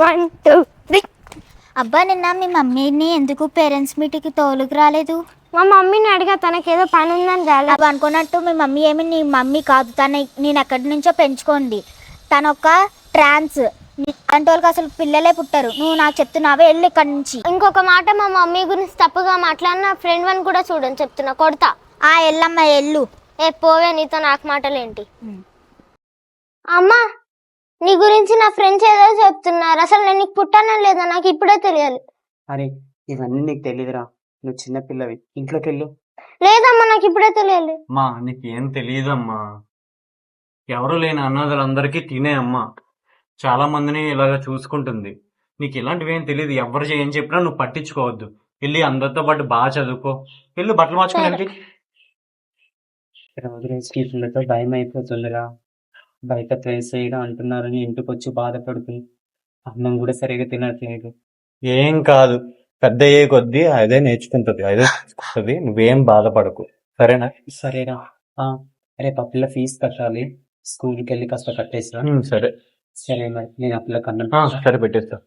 1 2 3. అబ్బా నిన్న మీ మమ్మీని ఎందుకు పేరెంట్స్ మీటింగ్కి తోలుకు రాలేదు? మా మమ్మీని అడిగా, తనకేదో పని ఉందని రాలేదు. అవి అనుకున్నట్టు మీ మమ్మీ ఏమి నీ మమ్మీ కాదు, నేను ఎక్కడి నుంచో పెంచుకోండి. తను ఒక ట్రాన్స్. అలాంటి వాళ్ళకి అసలు పిల్లలే పుట్టరు. నువ్వు నాకు చెప్తున్నావే, వెళ్ళి ఇక్కడి నుంచి. ఇంకొక మాట మా మమ్మీ గురించి తప్పుగా మాట్లాడిన ఫ్రెండ్ వన్ కూడా చూడని చెప్తున్నా, కొడతా. ఎల్లమ్మ ఎల్లు. పోవే, నీతో నాకు మాటలేంటి? అమ్మా, నీ గురించి నా ఫ్రెండ్స్ ఏదో చెప్తున్నారు. అసలు నేను నీకు పుట్టానని లేదా నాకు ఇప్పుడే తెలియాలి. అరే ఇవన్నీ నీకు తెలియదురా, నువ్వు చిన్న పిల్లవి, ఇంట్లోకి వెళ్ళు. లేదమ్మా, నాకు ఇప్పుడే తెలియాలి. అమ్మా నీకేం తెలియదమ్మా. ఎవరు లేని అన్నదలందరికీ తినే అమ్మ చాలా మందిని ఇలాగ చూసుకుంటుంది. నీకు ఇలాంటివి ఏం తెలియదు. ఎవరు ఏం చెప్పినా నువ్వు పట్టించుకోవద్దు. వెళ్ళి అందరితో పాటు బాగా చదువుకో. వెళ్ళి బట్టలు మార్చుకోవడానికి. రోజు రోజుకి పిల్లతో భయం అయిపోతుందిరా. బయట వేసేయడం అంటున్నారని ఇంటికి వచ్చి బాధపడుతుంది. అన్నం కూడా సరిగా తినట్లేదు. ఏం కాదు, పెద్ద ఏ కొద్దీ అదే నేర్చుకుంటది, అదే నేర్చుకుంటది. నువ్వేం బాధపడకు, సరేనా? సరేరా. రేపు ఆ పిల్ల ఫీజు కట్టాలి, స్కూల్కి వెళ్ళి కాస్త కట్టేసిరా. సరే సరే మరి నేను ఆ పిల్ల కన్నా సరే పెట్టేస్తా.